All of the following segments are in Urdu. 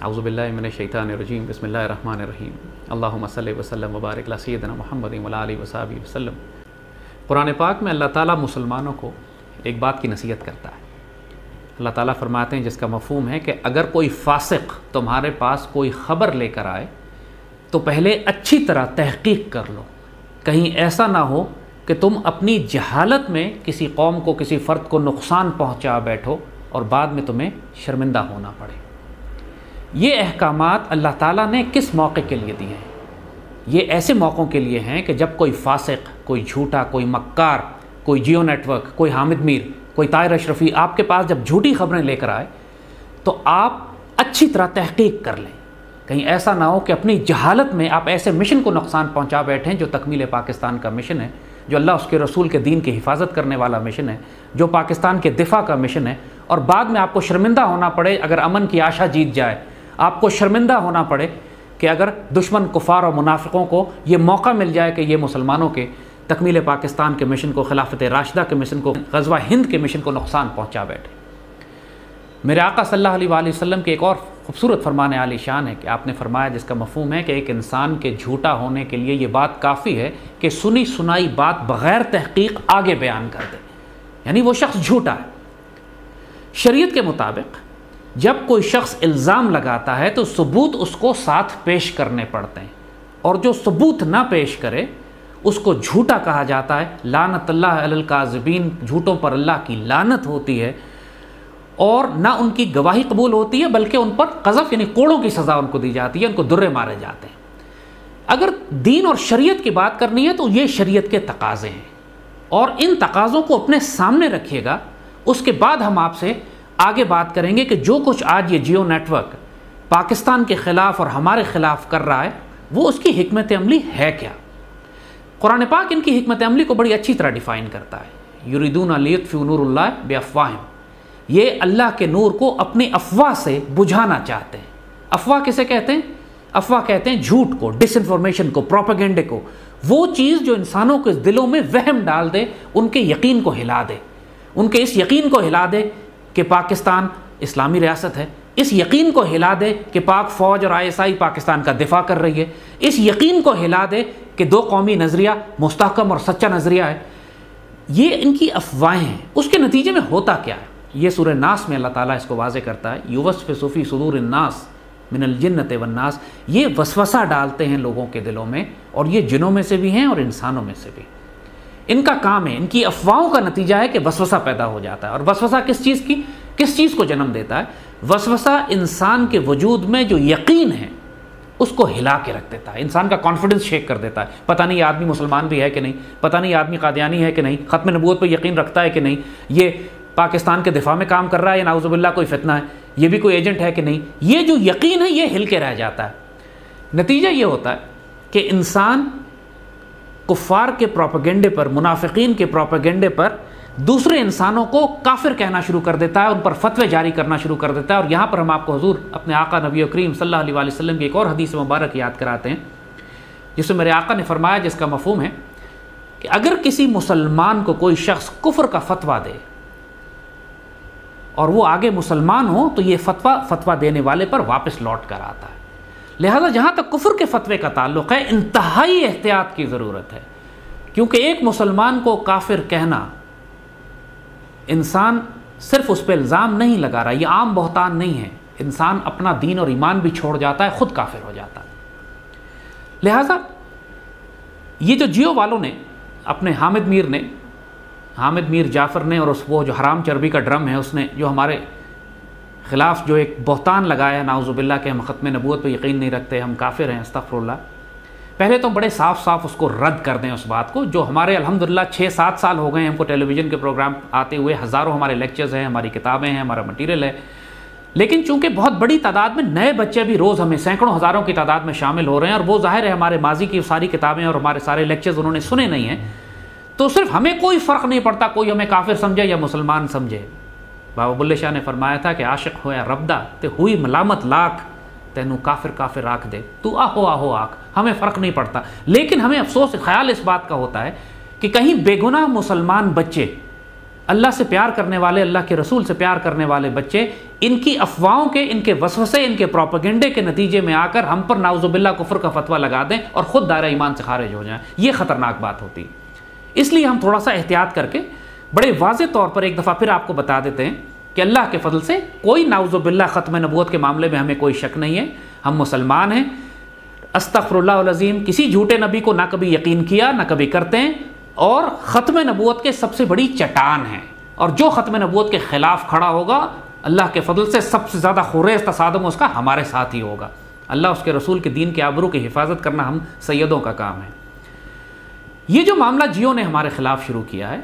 اعوذ باللہ من الشیطان الرجیم بسم اللہ الرحمن الرحیم اللہم صلی وسلم وبارک علی سیدنا محمد وعلی آلہ وصحبہ وسلم۔ قرآن پاک میں اللہ تعالیٰ مسلمانوں کو ایک بات کی نصیحت کرتا ہے۔ اللہ تعالیٰ فرماتے ہیں، جس کا مفہوم ہے کہ اگر کوئی فاسق تمہارے پاس کوئی خبر لے کر آئے تو پہلے اچھی طرح تحقیق کر لو، کہیں ایسا نہ ہو کہ تم اپنی جہالت میں کسی قوم کو، کسی فرد کو نقصان پہنچا بیٹھو اور بعد میں تمہیں شرمندہ ہونا پڑے۔ یہ احکامات اللہ تعالیٰ نے کس موقع کے لیے دیے ہیں؟ یہ ایسے موقعوں کے لیے ہیں کہ جب کوئی فاسق، کوئی جھوٹا، کوئی مکار، کوئی جیو نیٹ ورک، کوئی حامد میر، کوئی طاہر اشرفی آپ کے پاس جب جھوٹی خبریں لے کر آئے تو آپ اچھی طرح تحقیق کر لیں، کہیں ایسا نہ ہو کہ اپنی جہالت میں آپ ایسے مشن کو نقصان پہنچا بیٹھیں جو تکمیل پاکستان کا مشن ہے، جو اللہ اس کے رسول کے دین کی حفاظت کرنے والا مشن ہے، جو پاکستان کے دفاع کا مشن ہے، اور بعد میں آپ کو شرمندہ ہونا پڑے اگر امن کی آشا جیت جائے، آپ کو شرمندہ ہونا پڑے کہ اگر دشمن کفار اور منافقوں کو یہ موقع مل جائے کہ یہ مسلمانوں کے تکمیل پاکستان کے مشن کو، خلافت راشدہ کے مشن کو، غزوہ ہند کے مشن کو نقصان پہنچا بیٹھے۔ میرے آقا صلی اللہ علیہ وآلہ وسلم کے ایک اور خوبصورت فرمان عالی شان ہے کہ آپ نے فرمایا، جس کا مفہوم ہے کہ ایک انسان کے جھوٹا ہونے کے لیے یہ بات کافی ہے کہ سنی سنائی بات بغیر تحقیق آگے بیان کر دے، یعنی وہ شخص جھوٹا ہے۔ شریعت کے مطابق جب کوئی شخص الزام لگاتا ہے تو ثبوت اس کو ساتھ پیش کرنے پڑتے ہیں، اور جو ثبوت نہ پیش کرے اس کو جھوٹا کہا جاتا ہے۔ لعنت اللہ علی الکاذبین، جھوٹوں پر اللہ کی لعنت ہوتی ہے، اور نہ ان کی گواہی قبول ہوتی ہے بلکہ ان پر قذف یعنی کوڑوں کی سزا ان کو دی جاتی ہے، ان کو درے مارے جاتے ہیں۔ اگر دین اور شریعت کی بات کرنی ہے تو یہ شریعت کے تقاضے ہیں، اور ان تقاضوں کو اپنے سامنے رکھیے گا، اس کے بعد ہم آپ سے آگے بات کریں گے کہ جو کچھ آج یہ جیو نیٹ ورک پاکستان کے خلاف اور ہمارے خلاف کر رہا ہے وہ اس کی حکمت عملی ہے کیا۔ قرآن پاک ان کی حکمت عملی کو بڑی اچھی طرح ڈیفائن کرتا ہے۔ یریدون لیطفئوا نور اللہ بافواہہم، یہ اللہ کے نور کو اپنی افواہ سے بجھانا چاہتے ہیں۔ افواہ کسے کہتے ہیں؟ افواہ کہتے ہیں جھوٹ کو، ڈس انفارمیشن کو، پروپیگنڈے کو، وہ چیز جو انسانوں کے دلوں میں وہم ڈال دے، ان کے یقین کو ہلا دے، ان کے اس یقین کو ہلا دے کہ پاکستان اسلامی ریاست ہے، اس یقین کو ہلا دے کہ پاک فوج اور ISI پاکستان کا دفاع کر رہی ہے، اس یقین کو ہلا دے کہ دو قومی نظریہ مستحکم اور سچا نظریہ ہے۔ یہ ان کی افواہیں ہیں۔ اس کے نتیجے میں ہوتا کیا ہے؟ یہ سورہ ناس میں اللہ تعالیٰ اس کو واضح کرتا ہے، یوسوس فی صدور الناس من الجنۃ والناس، یہ وسوسہ ڈالتے ہیں لوگوں کے دلوں میں، اور یہ جنوں میں سے بھی ہیں اور انسانوں میں سے بھی۔ ان کا کام ہے، ان کی افواہوں کا نتیجہ ہے کہ وسوسہ پیدا ہو جاتا ہے۔ اور وسوسہ کس چیز کو جنم دیتا ہے؟ وسوسہ انسان کے وجود میں جو یقین ہے اس کو ہلا کے رکھ دیتا ہے، انسان کا کانفیڈنس شیک کر دیتا ہے۔ پتہ نہیں یہ آدمی مسلمان بھی ہے کہ نہیں، پتہ نہیں یہ آدمی قادیانی ہے کہ نہیں، ختم نبوت پہ یقین رکھتا ہے کہ نہیں، یہ پاکستان کے دفاع میں کام کر رہا ہے یا نعوذ باللہ کوئی فتنہ ہے، یہ بھی کوئی ایجنٹ ہے کہ نہیں، یہ جو یقین ہے یہ ہل کے رہ جاتا ہے۔ نتیجہ یہ ہوتا ہے کہ انسان کفار کے پروپیگنڈے پر، منافقین کے پروپیگنڈے پر دوسرے انسانوں کو کافر کہنا شروع کر دیتا ہے، ان پر فتوے جاری کرنا شروع کر دیتا ہے۔ اور یہاں پر ہم آپ کو حضور اپنے آقا نبی کریم صلی اللہ علیہ وسلم کی ایک اور حدیث مبارک یاد کراتے ہیں، جس میں میرے آقا نے فرمایا، جس کا مفہوم ہے کہ اگر کسی مسلمان کو کوئی شخص کفر کا فتویٰ دے اور وہ آگے مسلمان ہو تو یہ فتویٰ دینے والے پر واپس لوٹ کر آتا ہے۔ لہذا جہاں تک کفر کے فتوے کا تعلق ہے، انتہائی احتیاط کی ضرورت ہے، کیونکہ ایک مسلمان کو کافر کہنا، انسان صرف اس پہ الزام نہیں لگا رہا، یہ عام بہتان نہیں ہے، انسان اپنا دین اور ایمان بھی چھوڑ جاتا ہے، خود کافر ہو جاتا ہے۔ لہذا یہ جو جیو والوں نے اپنے حامد میر جعفر نے، اور وہ جو حرام چربی کا ڈرم ہے، اس نے جو ہمارے خلاف جو ایک بہتان لگایا، نعوذ باللہ کہ ہم ختم نبوت پہ یقین نہیں رکھتے، ہم کافر ہیں، استغفر اللہ، پہلے تو بڑے صاف اس کو رد کر دیں اس بات کو، جو ہمارے الحمدللہ 6-7 سال ہو گئے ہیں ہم کو ٹیلی ویژن کے پروگرام آتے ہوئے، ہزاروں ہمارے لیکچرز ہیں، ہماری کتابیں ہیں، ہمارا مٹیریل ہے، لیکن چونکہ بہت بڑی تعداد میں نئے بچے بھی روز ہمیں سینکڑوں ہزاروں کی تعداد میں شامل ہو رہے ہیں، اور وہ ظاہر ہے ہمارے ماضی کی ساری کتابیں اور ہمارے سارے لیکچرز انہوں نے سنے نہیں ہیں، تو صرف ہمیں کوئی فرق نہیں پڑتا کوئی ہمیں کافر سمجھے یا مسلمان سمجھے۔ بابا بلے شاہ نے فرمایا تھا کہ عاشق ہویا ربدہ تے ہوئی ملامت لاکھ، تینوں کافر آکھ دے، تو آہو آکھ، ہمیں فرق نہیں پڑتا۔ لیکن ہمیں افسوس خیال اس بات کا ہوتا ہے کہ کہیں بے گناہ مسلمان بچے اللہ سے پیار کرنے والے, اللہ کے رسول سے پیار کرنے والے بچے ان کی افواہوں کے, ان کے وسوسے, ان کے پروپیگنڈے کے نتیجے میں آ کر ہم پر نعوذ باللہ کفر کا فتویٰ لگا دیں اور خود دائرہ ایمان سے خارج ہو جائیں. یہ خطرناک بات ہوتی. اس لیے ہم تھوڑا سا احتیاط کر کے بڑے واضح طور پر ایک دفعہ پھر آپ کو بتا دیتے ہیں کہ اللہ کے فضل سے کوئی نعوذ باللہ ختم نبوت کے معاملے میں ہمیں کوئی شک نہیں ہے. ہم مسلمان ہیں, استغفر اللہ العظیم, کسی جھوٹے نبی کو نہ کبھی یقین کیا نہ کبھی کرتے ہیں, اور ختم نبوت کے سب سے بڑی چٹان ہیں. اور جو ختم نبوت کے خلاف کھڑا ہوگا اللہ کے فضل سے سب سے زیادہ خریز تصادم اس کا ہمارے ساتھ ہی ہوگا. اللہ اس کے رسول کے دین کے آبرو کی حفاظت کرنا ہم سیدوں کا کام ہے. یہ جو معاملہ جیو نے ہمارے خلاف شروع کیا ہے,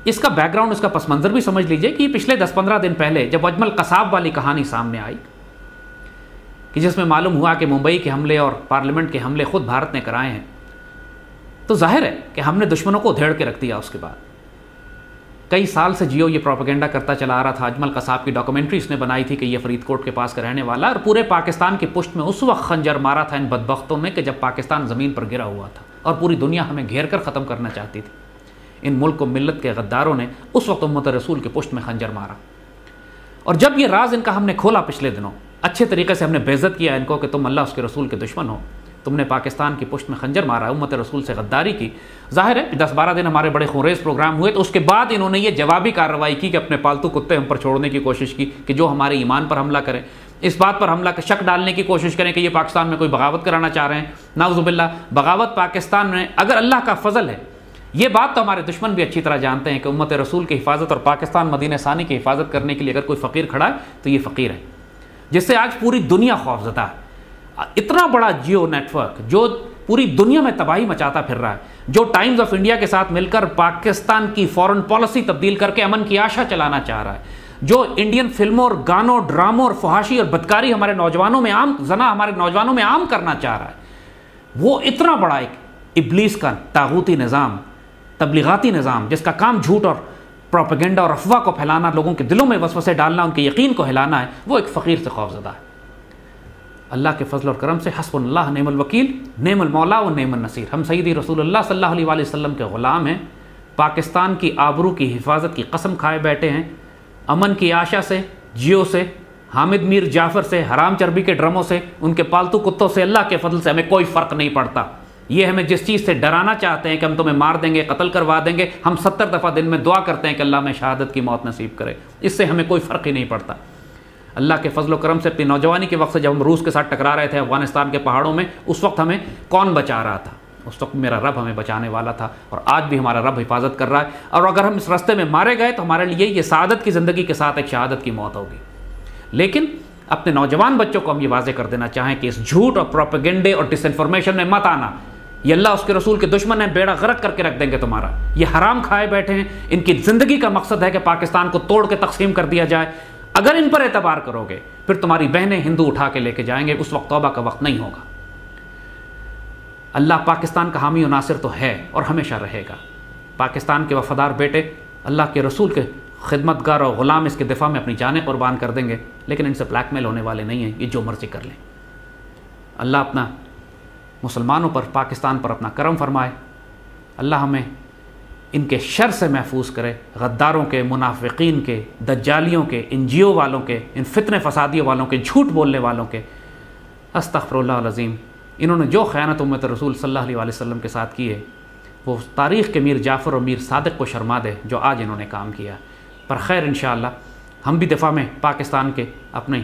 اس کا بیک گراؤنڈ, اس کا پس منظر بھی سمجھ لیجئے کہ پچھلے 10-15 دن پہلے جب اجمل قصاب والی کہانی سامنے آئی کہ جس میں معلوم ہوا کہ ممبئی کے حملے اور پارلیمنٹ کے حملے خود بھارت نے کرائے ہیں, تو ظاہر ہے کہ ہم نے دشمنوں کو ادھیڑ کے رکھ دیا. اس کے بعد کئی سال سے جیو یہ پروپیگنڈا کرتا چلا آ رہا تھا. اجمل قصاب کی ڈاکومنٹری اس نے بنائی تھی کہ یہ فرید کوٹ کے پاس کا رہنے والا, اور پورے پاکستان کی پشت میں اس وقت خنجر مارا تھا ان بدبختوں نے کہ جب پاکستان زمین پر گرا ہوا تھا اور پوری دنیا ہمیں گھیر کر ختم کرنا چاہتی تھی. ان ملک و ملت کے غداروں نے اس وقت امت رسول کے پشت میں خنجر مارا. اور جب یہ راز ان کا ہم نے کھولا پچھلے دنوں, اچھے طریقے سے ہم نے بے عزت کیا ان کو کہ تم اللہ اس کے رسول کے دشمن ہو, تم نے پاکستان کی پشت میں خنجر مارا, امت رسول سے غداری کی. ظاہر ہے 10-12 دن ہمارے بڑے خونریز پروگرام ہوئے, تو اس کے بعد انہوں نے یہ جوابی کارروائی کی کہ اپنے پالتو کتے ہم پر چھوڑنے کی کوشش کی کہ جو ہمارے ایمان پر حملہ کریں, اس بات پر حملہ کا شک ڈالنے کی کوشش کریں کہ یہ پاکستان میں کوئی بغاوت کرانا چاہ رہے ہیں. نعوذ باللہ, بغاوت پاکستان میں اگر اللہ کا فضل ہے, یہ بات تو ہمارے دشمن بھی اچھی طرح جانتے ہیں کہ امت رسول کی حفاظت اور پاکستان مدینہ ثانی کی حفاظت کرنے کے لیے اگر کوئی فقیر کھڑا ہے تو یہ فقیر ہے, جس سے آج پوری دنیا خوفزدہ ہے. اتنا بڑا جیو نیٹ ورک جو پوری دنیا میں تباہی مچاتا پھر رہا ہے, جو ٹائمز آف انڈیا کے ساتھ مل کر پاکستان کی فورن پالیسی تبدیل کر کے امن کی آشا چلانا چاہ رہا ہے, جو انڈین فلموں اور گانوں, ڈراموں اور فحاشی اور بدکاری ہمارے نوجوانوں میں عام, زنا ہمارے نوجوانوں میں عام کرنا چاہ رہا ہے, وہ اتنا بڑا ایک ابلیس کا طاغوتی نظام, تبلیغاتی نظام, جس کا کام جھوٹ اور پروپیگنڈا اور افواہ کو پھیلانا, لوگوں کے دلوں میں وسوسے ڈالنا, ان کے یقین کو ہلانا ہے, وہ ایک فقیر سے خوفزدہ ہے. اللہ کے فضل اور کرم سے حسبنا اللہ نعم الوکیل, نعم المولا و نعم النصیر. ہم سیدی رسول اللہ صلی اللہ علیہ وآلہ وسلم کے غلام ہیں, پاکستان کی آبرو کی حفاظت کی قسم کھائے بیٹھے ہیں. امن کی آشا سے, جیو سے, حامد میر جعفر سے, حرام چربی کے ڈرموں سے, ان کے پالتو کتوں سے اللہ کے فضل سے ہمیں کوئی فرق نہیں پڑتا. یہ ہمیں جس چیز سے ڈرانا چاہتے ہیں کہ ہم تمہیں مار دیں گے, قتل کروا دیں گے, ہم 70 دفعہ دن میں دعا کرتے ہیں کہ اللہ میں شہادت کی موت نصیب کرے. اس سے ہمیں کوئی فرق ہی نہیں پڑتا. اللہ کے فضل و کرم سے اپنی نوجوانی کے وقت سے جب ہم روس کے ساتھ ٹکرا رہے تھے افغانستان کے پہاڑوں میں, اس وقت ہمیں کون بچا رہا تھا؟ اس وقت میرا رب ہمیں بچانے والا تھا, اور آج بھی ہمارا رب حفاظت کر رہا ہے. اور اگر ہم اس راستے میں مارے گئے تو ہمارے لیے یہ سعادت کی زندگی کے ساتھ ایک شہادت کی موت ہوگی. لیکن اپنے نوجوان بچوں کو ہم یہ واضح کر دینا چاہیں کہ اس جھوٹ اور پروپیگنڈے اور ڈس انفارمیشن میں مت آنا. یہ اللہ اس کے رسول کے دشمن ہیں, بیڑا غرق کر کے رکھ دیں گے تمہارا. یہ حرام کھائے بیٹھے ہیں, ان کی زندگی کا مقصد ہے کہ پاکستان کو توڑ کے تقسیم کر دیا جائے. اگر ان پر اعتبار کرو گے پھر تمہاری بہنیں ہندو اٹھا کے لے کے جائیں گے, اس وقت توبہ کا وقت نہیں ہوگا. اللہ پاکستان کا حامی و ناصر تو ہے اور ہمیشہ رہے گا. پاکستان کے وفادار بیٹے اللہ کے رسول کے خدمت گار اور غلام اس کے دفاع میں اپنی جانیں قربان کر دیں گے, لیکن ان سے بلیک میل ہونے والے نہیں ہیں. یہ جو مرضی کر لیں. اللہ اپنا مسلمانوں پر, پاکستان پر اپنا کرم فرمائے. اللہ ہمیں ان کے شر سے محفوظ کرے, غداروں کے, منافقین کے, دجالیوں کے, ان جیو والوں کے, ان فتنے فسادیوں والوں کے, جھوٹ بولنے والوں کے. استغفر اللہ العظیم. انہوں نے جو خیانت امت رسول صلی اللہ علیہ وآلہ وسلم کے ساتھ کی ہے وہ تاریخ کے میر جعفر اور میر صادق کو شرما دے جو آج انہوں نے کام کیا. پر خیر انشاءاللہ ہم بھی دفاع میں پاکستان کے اپنے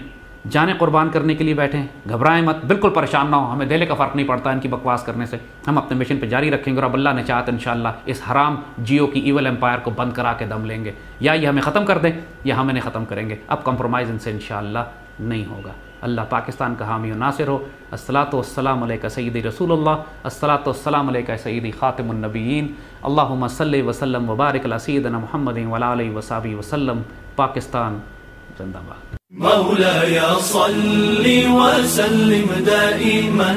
جانیں قربان کرنے کے لیے بیٹھے ہیں. گھبرائیں مت, بالکل پریشان نہ ہو, ہمیں دہلے کا فرق نہیں پڑتا ان کی بکواس کرنے سے. ہم اپنے مشن پہ جاری رکھیں گے, اور اب اللہ نے چاہا تو انشاءاللہ اس حرام جیو کی ایول امپائر کو بند کرا کے دم لیں گے. یا یہ ہمیں ختم کر دیں یا ہم انہیں ختم کریں گے. اب کمپرومائز ان سے انشاءاللہ نہیں ہوگا. اللہ پاکستان کا حامی و ناصر ہو. الصلاۃ والسلام علیک سیدی رسول اللہ, الصلاۃ والسلام علیک سیدی خاتم النبیین. اللہم صلی وسلم وبارک علی سیدنا محمد وعلی آلہ وصحبہ وسلم. پاکستان زندہ باد. مولاي صل وسلم دائما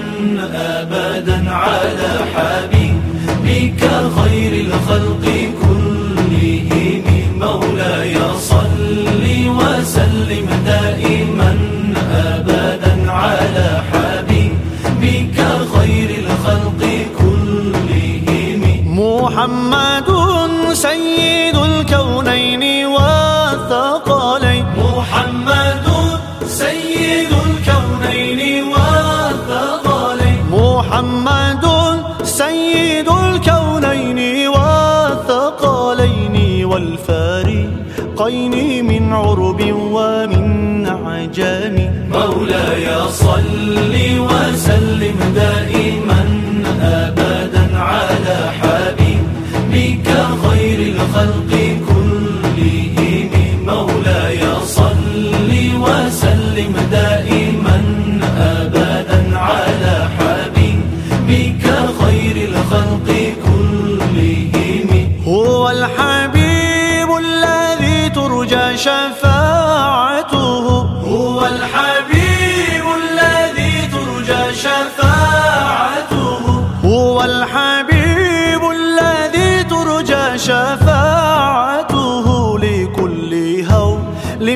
أبدا على حبيبك خير الخلق كلهم. مولاي صل وسلم دائما أبدا على حبيبك خير الخلق كلهم. محمد سيد والفارقين من عرب ومن عجم. مولاي صل وسلم دائما أبدا على حبيبك خير الخلق كلهم. مولاي صل وسلم دائما أبدا على حبيبك خير الخلق كلهم. هو الحبيب الذي ترجى شفاعته، هو الحبيب الذي ترجى شفاعته، هو الحبيب الذي ترجى شفاعته لكل هول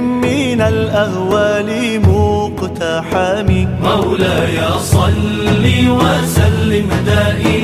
من الأهوال مقتحم. مولاي صل وسلم دائما